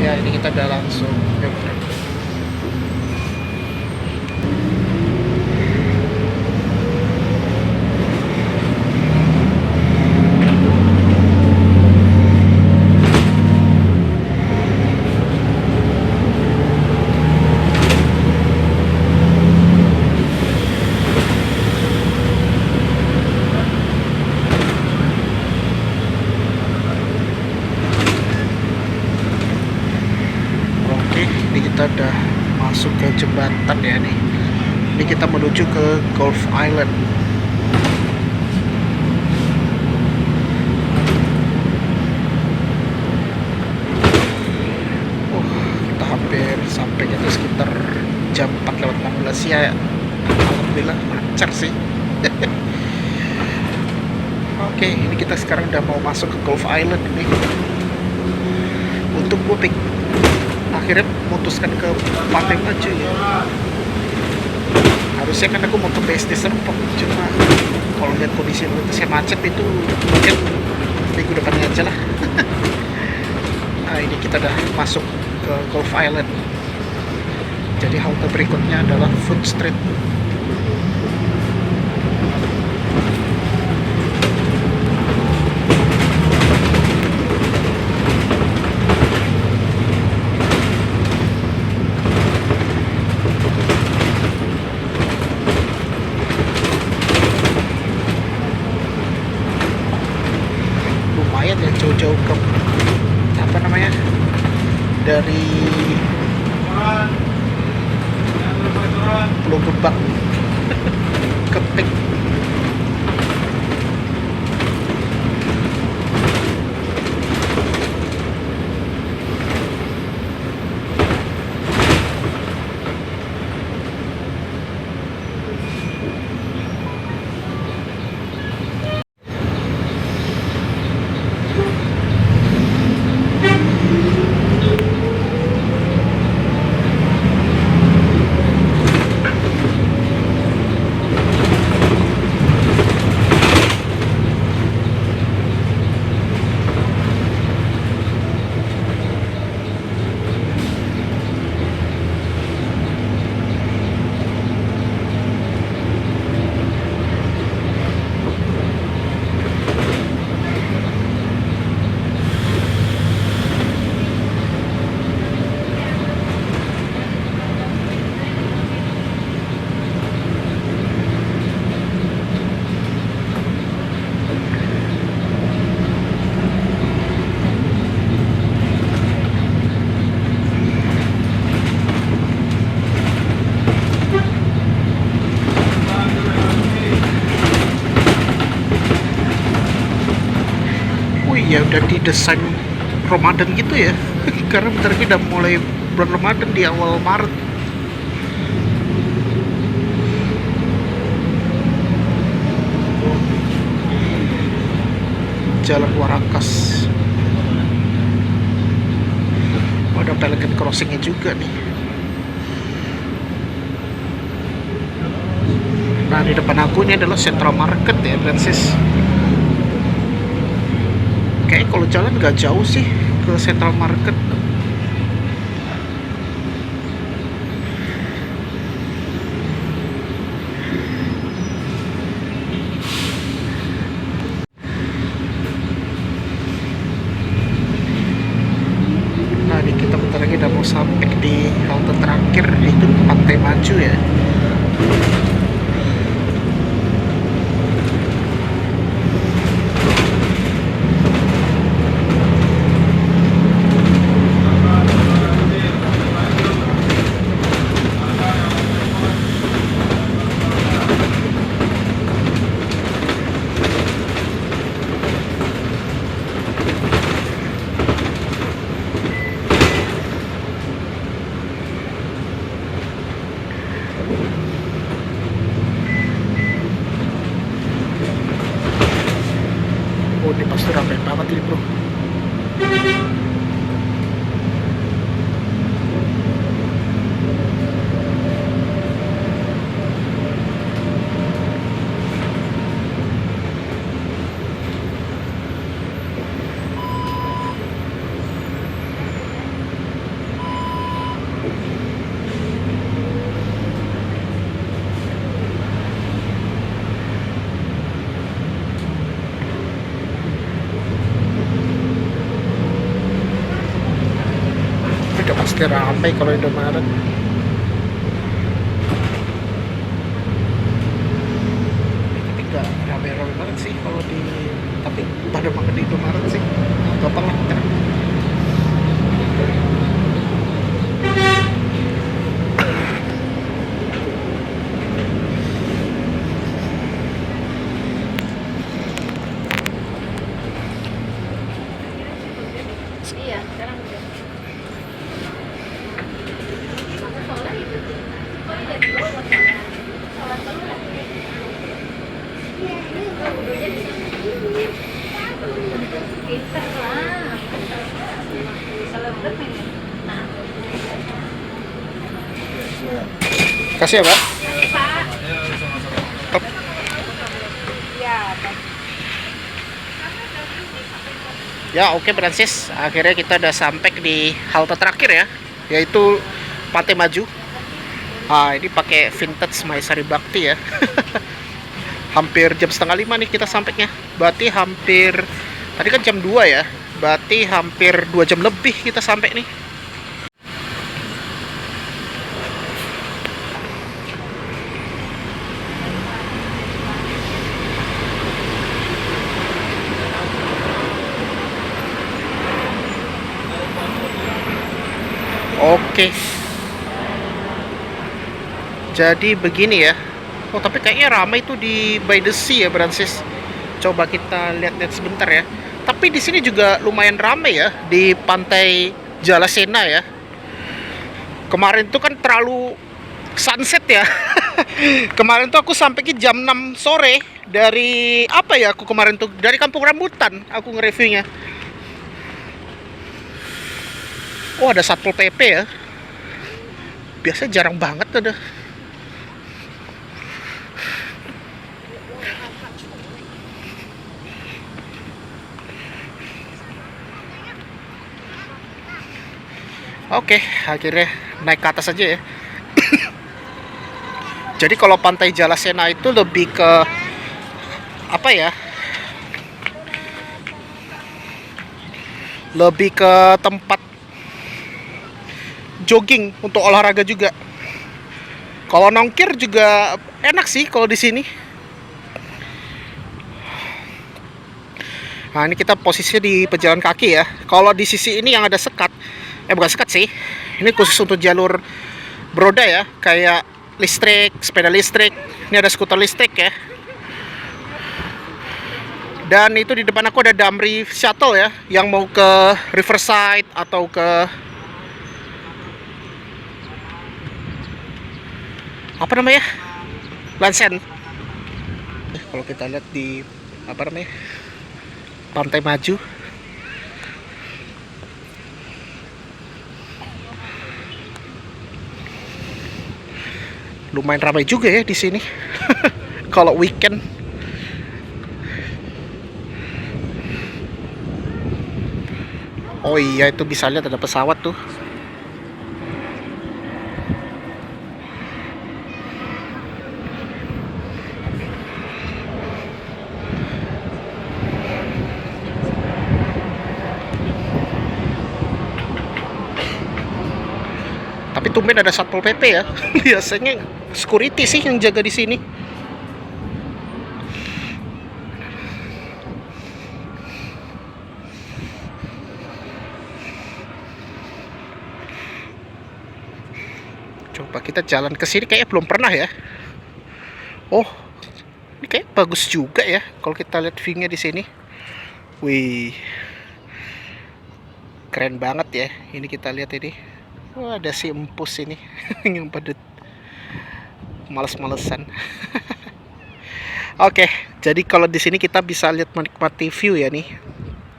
Ya, ini kita udah langsung nyebrang. Oke, ini kita udah masuk ke jembatan ya nih. Ini kita menuju ke Gulf Island. Kita hampir sampai itu sekitar jam 4:16 ya. Alhamdulillah lancar sih. Oke, ini kita sekarang udah mau masuk ke Gulf Island nih. Untuk gue akhirnya memutuskan ke Pantai Maju ya. Harusnya kan aku mau ke BSD Serpong, cuma kalau lihat kondisi lalu lintasnya macet itu mungkin minggu depannya aja lah. Nah, ini kita udah masuk ke Gulf Island. Jadi halte berikutnya adalah Food Street. Lumayan ya, jauh-jauh ke apa namanya, dari Pulau Gebang ke Pik. Ya udah didesain Ramadan gitu ya. Karena bentar lagi udah mulai bulan Ramadan di awal Maret. Jalan Warakas. Ada Pelican Crossingnya juga nih. Nah, di depan aku ini adalah Central Market ya, Francis. Kayaknya kalau jalan nggak jauh sih ke Central Market. Nah, ini kita bentar lagi udah mau sampai di halte terakhir, itu Pantai Maju ya. Oh, ini pasti ramai banget ini bro. Udah pasti ramai kalau Indomaret. Tapi nggak ramai-ramai banget sih kalau di, tapi pada makan di Indomaret sih gampang lah. Iya, sekarang udah. Pinter lah. Kalau bermain. Kasih ya, Pak. Pak. Top. Ya, Ya, oke Francis. Akhirnya kita udah sampai di halte terakhir ya, yaitu Pantai Maju. Ah, ini pakai vintage Maesari Bakti ya. Hampir jam 4:30 nih kita sampainya. Berarti hampir, tadi kan jam 2 ya. Berarti hampir 2 jam lebih kita sampai nih. Oke. Jadi begini ya. Oh, tapi kayaknya ramai tuh di By the Sea ya, Francis. Coba kita lihat-lihat sebentar ya. Tapi di sini juga lumayan ramai ya di Pantai Jalasena ya. Kemarin tuh kan terlalu sunset ya. Kemarin tuh aku sampai ke jam 6 sore dari apa ya? Aku kemarin tuh dari Kampung Rambutan aku nge-reviewnya. Oh, ada Satpol PP ya. Biasanya jarang banget ada. Oke, akhirnya naik ke atas aja ya. Jadi kalau Pantai Jalasena itu lebih ke apa ya? Lebih ke tempat jogging untuk olahraga juga. Kalau nongkir juga enak sih kalau di sini. Nah, ini kita posisinya di pejalan kaki ya. Kalau di sisi ini yang ada sekat, bukan sekat sih. Ini khusus untuk jalur beroda ya, kayak listrik, sepeda listrik. Ini ada skuter listrik ya. Dan itu di depan aku ada Damri Shuttle ya, yang mau ke Riverside atau ke apa namanya, Lansen. Kalau kita lihat di apa namanya, Pantai Maju, lumayan ramai juga ya di sini. Kalau weekend. Oh iya, itu bisa lihat ada pesawat tuh. Tapi tumben ada Satpol PP ya. Biasanya security sih yang jaga di sini. Coba kita jalan ke sini, kayaknya belum pernah ya. Oh, ini kayak bagus juga ya kalau kita lihat view-nya di sini. Wih, keren banget ya. Ini kita lihat ini. Wah, ada si empus ini yang padat, males-malesan. Oke, jadi kalau di sini kita bisa lihat menikmati view ya nih.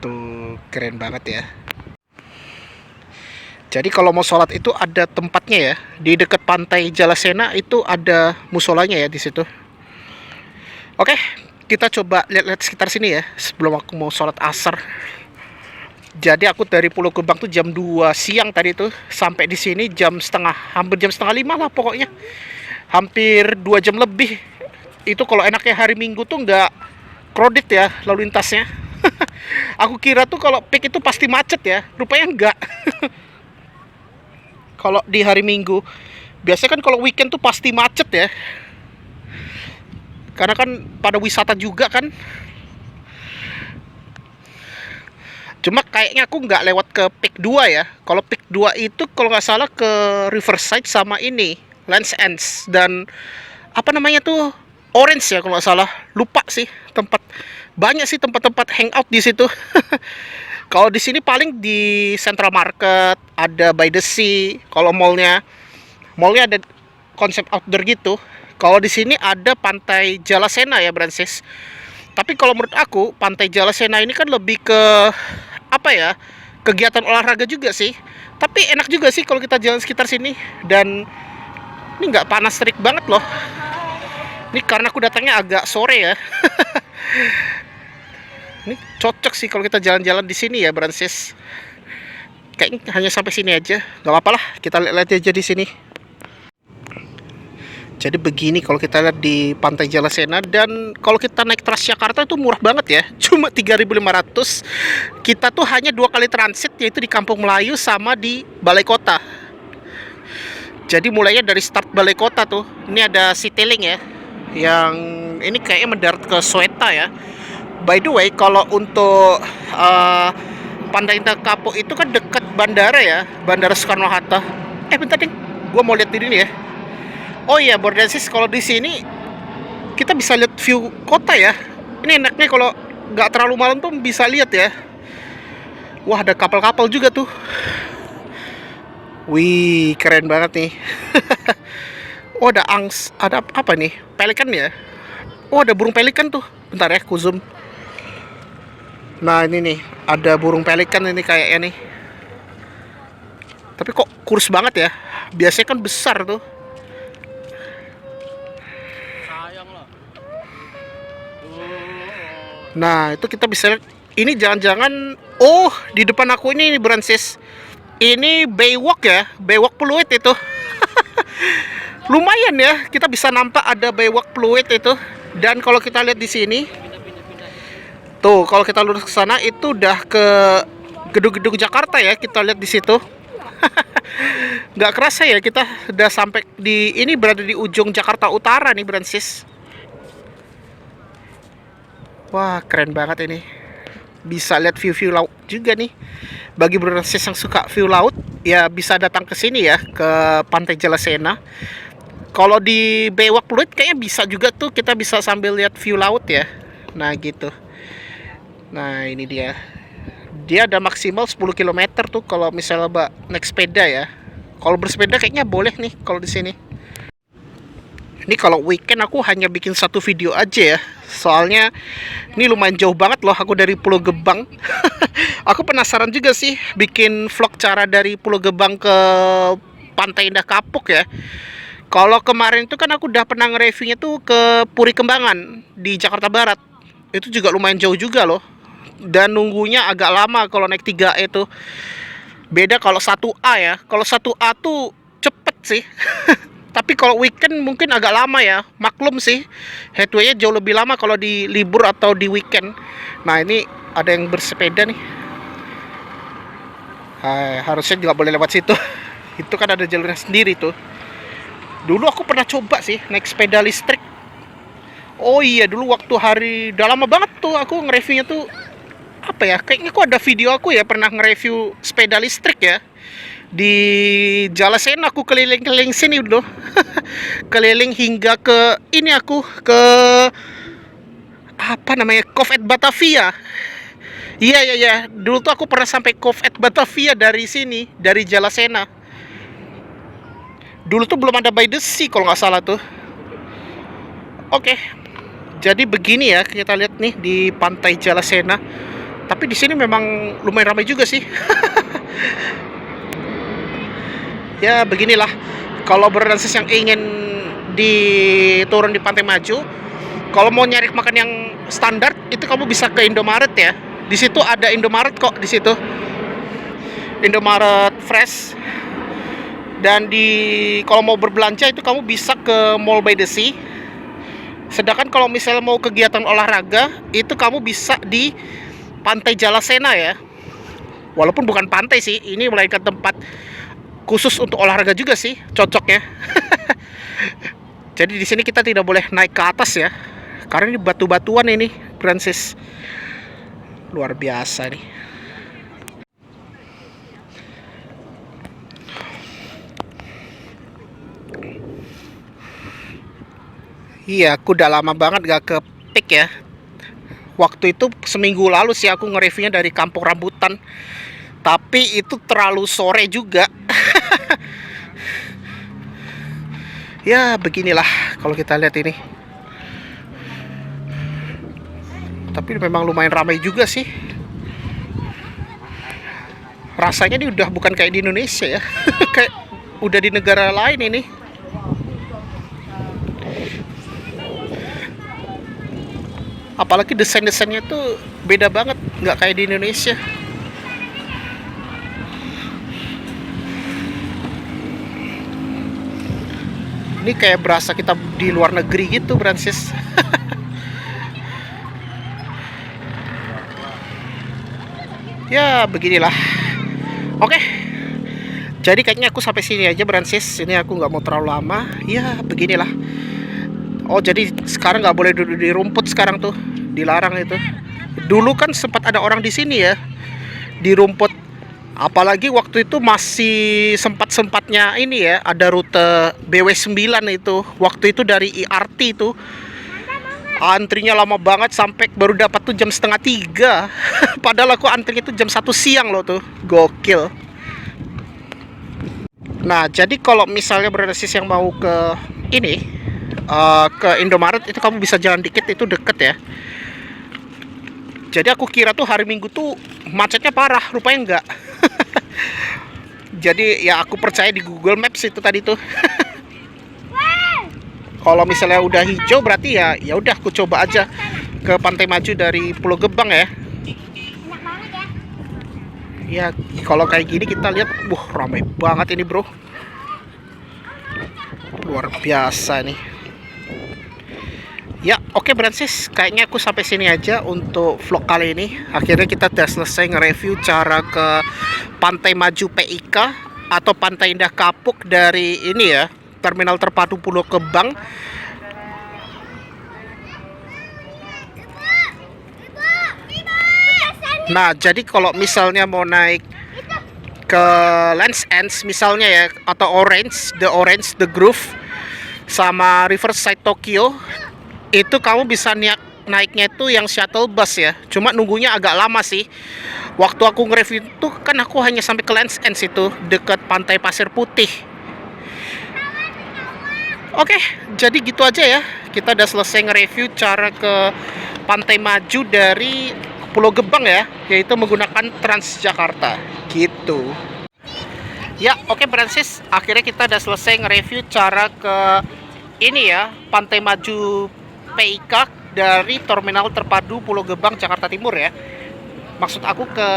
Tuh, keren banget ya. Jadi kalau mau sholat itu ada tempatnya ya, di dekat pantai Jalasena itu ada musolanya ya di situ. Oke, kita coba lihat-lihat sekitar sini ya sebelum aku mau sholat asar. Jadi aku dari Pulau Gebang tuh jam 2 siang tadi tuh sampai di sini hampir jam setengah 5 lah pokoknya. Hampir 2 jam lebih. Itu kalau enaknya hari Minggu tuh nggak crowded ya lalu lintasnya. Aku kira tuh kalau peak itu pasti macet ya, rupanya enggak. Kalau di hari Minggu, biasanya kan kalau weekend tuh pasti macet ya. Karena kan pada wisata juga kan. Cuma kayaknya aku nggak lewat ke Peak 2 ya. Kalau Peak 2 itu kalau nggak salah ke Riverside sama ini, Land's End. Dan apa namanya tuh, Orange ya kalau nggak salah. Lupa sih tempat. Banyak sih tempat-tempat hangout di situ. Kalau di sini paling di Central Market, ada By the Sea. Kalau mallnya ada konsep outdoor gitu. Kalau di sini ada Pantai Jalasena ya, Brancis. Tapi kalau menurut aku Pantai Jalasena ini kan lebih ke apa ya? Kegiatan olahraga juga sih. Tapi enak juga sih kalau kita jalan sekitar sini. Dan ini nggak panas terik banget loh. Ini karena aku datangnya agak sore ya. Ini cocok sih kalau kita jalan-jalan di sini ya, Brancis. Kayaknya hanya sampai sini aja. Gak apa-apa lah, kita lihat aja di sini. Jadi begini kalau kita lihat di Pantai Jalasena. Dan kalau kita naik Transjakarta itu murah banget ya. Cuma 3.500. Kita tuh hanya 2 kali transit, yaitu di Kampung Melayu sama di Balai Kota. Jadi mulainya dari start Balai Kota tuh. Ini ada Citylink ya, yang ini kayaknya mendarat ke Soeta ya. By the way, kalau untuk Pantai Indah Kapuk itu kan dekat bandara ya, Bandara Soekarno-Hatta. Bentar deh, gue mau lihat ini ya. Oh iya, Bordensis, kalau di sini kita bisa lihat view kota ya. Ini enaknya kalau nggak terlalu malam tuh bisa lihat ya. Wah, ada kapal-kapal juga tuh. Wih, keren banget nih. Oh, ada ada apa nih? Pelikan ya? Oh, ada burung pelikan tuh. Bentar ya, aku zoom. Nah, ini nih, ada burung pelikan ini kayaknya nih. Tapi kok kurus banget ya? Biasanya kan besar tuh. Nah, itu kita bisa lihat. Ini jangan-jangan, oh, di depan aku ini Brancis. Ini Baywalk ya, Baywalk Pluit itu. Lumayan ya, kita bisa nampak ada Baywalk Pluit itu. Dan kalau kita lihat di sini, tuh, kalau kita lurus ke sana itu udah ke gedung-gedung Jakarta ya, kita lihat di situ. Nggak kerasa ya, kita udah sampai di ini, berada di ujung Jakarta Utara nih, Brancis. Wah, keren banget ini. Bisa lihat view-view laut juga nih. Bagi Brancis yang suka view laut, ya bisa datang ke sini ya, ke Pantai Jalasena. Kalau di Baywalk Pluit kayaknya bisa juga tuh, kita bisa sambil lihat view laut ya. Nah, gitu. Nah, ini dia. Dia ada maksimal 10 km tuh kalau misalnya Mbak naik sepeda ya. Kalau bersepeda kayaknya boleh nih kalau di sini. Ini kalau weekend aku hanya bikin satu video aja ya. Soalnya ini lumayan jauh banget loh aku dari Pulau Gebang. Aku penasaran juga sih bikin vlog cara dari Pulau Gebang ke Pantai Indah Kapuk ya. Kalau kemarin itu kan aku udah pernah nge-reviewnya tuh ke Puri Kembangan di Jakarta Barat. Itu juga lumayan jauh juga loh. dan nunggunya agak lama kalau naik 3E itu. Beda kalau 1A ya. Kalau 1A tuh cepet sih. Tapi kalau weekend mungkin agak lama ya. Maklum sih, headway-nya jauh lebih lama kalau di libur atau di weekend. Nah, ini ada yang bersepeda nih. Harusnya juga boleh lewat situ. Itu kan ada jalurnya sendiri tuh. Dulu aku pernah coba sih naik sepeda listrik. Oh iya, dulu waktu hari udah lama banget tuh aku nge-reviewnya tuh. Apa ya, kayaknya aku ada video aku ya pernah nge-review sepeda listrik ya. Di Jalasena aku keliling-keliling sini dulu. Keliling hingga ke ini, aku ke apa namanya, Cove at Batavia. Iya, dulu tuh aku pernah sampai Cove at Batavia dari sini, dari Jalasena. Dulu tuh belum ada By the Sea kalau nggak salah tuh. Oke, jadi begini ya kita lihat nih di pantai Jalasena. Tapi di sini memang lumayan ramai juga sih. Ya beginilah, kalau berdansis yang ingin turun di Pantai Maju, kalau mau nyari makan yang standar itu kamu bisa ke Indomaret ya. Di situ ada Indomaret kok di situ. Indomaret Fresh. Dan kalau mau berbelanja itu kamu bisa ke Mall by the Sea. Sedangkan kalau misalnya mau kegiatan olahraga itu kamu bisa di Pantai Jalasena ya. Walaupun bukan pantai sih, ini melainkan tempat khusus untuk olahraga juga sih, cocoknya. Jadi di sini kita tidak boleh naik ke atas ya, karena ini batu-batuan ini, Francis. Luar biasa nih. Iya, aku udah lama banget gak ke Peak ya. Waktu itu seminggu lalu sih aku nge-reviewnya dari Kampung Rambutan. Tapi itu terlalu sore juga. Ya beginilah kalau kita lihat ini. Tapi memang lumayan ramai juga sih. Rasanya ini udah bukan kayak di Indonesia ya. Kayak udah di negara lain ini. Apalagi desain-desainnya tuh beda banget, nggak kayak di Indonesia. Ini kayak berasa kita di luar negeri gitu, Francis. Ya beginilah. Oke, jadi kayaknya aku sampai sini aja, Francis. Ini aku nggak mau terlalu lama. Ya beginilah. Oh, jadi sekarang nggak boleh duduk di rumput sekarang tuh, dilarang itu. Dulu kan sempat ada orang di sini ya, di rumput. Apalagi waktu itu masih sempat-sempatnya ini ya, ada rute BW9 itu. Waktu itu dari IRT itu antrinya lama banget, sampai baru dapat tuh jam 2:30. Padahal aku antrinya tuh jam 1 siang loh tuh. Gokil. Nah, jadi kalau misalnya berdasis yang mau ke ini, ke Indomaret itu kamu bisa jalan dikit, itu deket ya. Jadi aku kira tuh hari Minggu tuh macetnya parah, rupanya enggak. Jadi ya aku percaya di Google Maps itu tadi tuh. Kalau misalnya udah hijau berarti ya udah aku coba aja ke Pantai Maju dari Pulau Gebang ya. Ya kalau kayak gini kita lihat, ramai banget ini bro. Luar biasa nih. Ya oke, Francis, kayaknya aku sampai sini aja untuk vlog kali ini. Akhirnya kita udah selesai nge-review cara ke Pantai Maju PIK atau Pantai Indah Kapuk dari ini ya, Terminal Terpadu Pulau Gebang. Nah, jadi kalau misalnya mau naik ke Land's End misalnya ya, atau The Groove sama Riverside Tokyo, itu kamu bisa naiknya itu yang shuttle bus ya. Cuma nunggunya agak lama sih. Waktu aku nge-review itu kan aku hanya sampai ke Land's End situ, dekat Pantai Pasir Putih. Oke, jadi gitu aja ya. Kita udah selesai nge-review cara ke Pantai Maju dari Pulau Gebang ya, yaitu menggunakan Transjakarta gitu. Ya oke, Francis, akhirnya kita udah selesai nge-review cara ke ini ya, Pantai Maju PIK dari Terminal Terpadu Pulau Gebang, Jakarta Timur ya. Maksud aku ke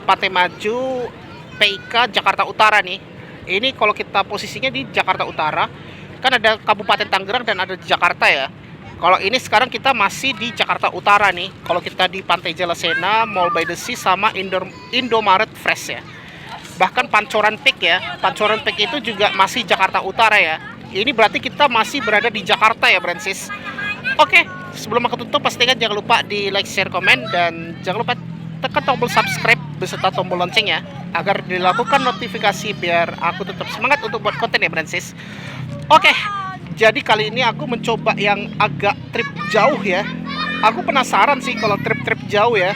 Pantai Maju PIK Jakarta Utara nih. Ini kalau kita posisinya di Jakarta Utara, kan ada Kabupaten Tangerang dan ada di Jakarta ya. Kalau ini sekarang kita masih di Jakarta Utara nih. Kalau kita di Pantai Jalasena, Mall by the Sea, sama Indomaret Fresh ya. Bahkan Pancoran Peak ya. Pancoran Peak itu juga masih Jakarta Utara ya. Ini berarti kita masih berada di Jakarta ya, Bransis. Oke, sebelum aku tutup pastikan jangan lupa di like, share, komen, dan jangan lupa tekan tombol subscribe beserta tombol lonceng ya, agar dilakukan notifikasi biar aku tetap semangat untuk buat konten ya, Bransis. Oke, jadi kali ini aku mencoba yang agak trip jauh ya. Aku penasaran sih kalau trip-trip jauh ya,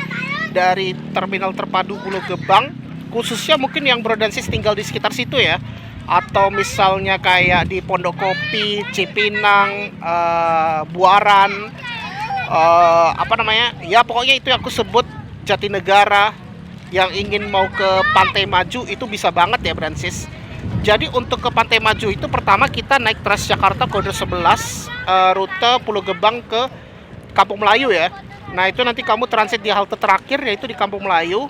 dari Terminal Terpadu Pulau Gebang, khususnya mungkin yang Bransis tinggal di sekitar situ ya, atau misalnya kayak di Pondokopi, Cipinang, Buaran, apa namanya ya, pokoknya itu yang aku sebut Jatinegara, yang ingin mau ke Pantai Maju itu bisa banget ya, Bransis. Jadi untuk ke Pantai Maju itu pertama kita naik Transjakarta koridor 11, rute Pulau Gebang ke Kampung Melayu ya. Nah itu nanti kamu transit di halte terakhir yaitu di Kampung Melayu,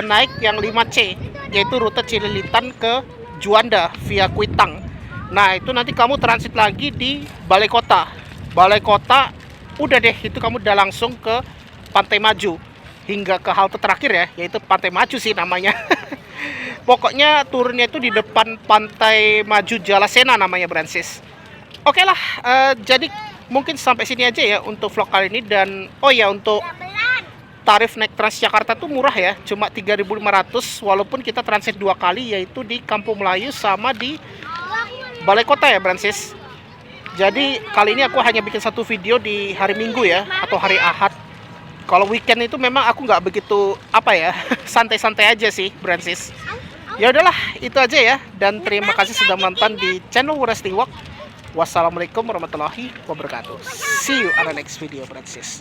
naik yang 5C yaitu rute Cililitan ke Juanda via Kuitang. Nah itu nanti kamu transit lagi di Balai Kota. Balai Kota udah deh, itu kamu udah langsung ke Pantai Maju hingga ke halte terakhir ya, yaitu Pantai Maju sih namanya. Pokoknya turunnya itu di depan Pantai Maju Jalasena namanya, Bransis. Oke lah, jadi mungkin sampai sini aja ya untuk vlog kali ini. Dan oh ya, untuk tarif naik Transjakarta tuh murah ya, cuma 3.500 walaupun kita transit 2 kali, yaitu di Kampung Melayu sama di Balai Kota ya, Bransis. Jadi kali ini aku hanya bikin satu video di hari Minggu ya, atau hari Ahad. Kalau weekend itu memang aku nggak begitu apa ya, santai-santai aja sih, Bransis. Ya udahlah, itu aja ya. Dan terima kasih sudah menonton di channel Wresting Walk. Wassalamualaikum warahmatullahi wabarakatuh. See you on the next video, Bransis.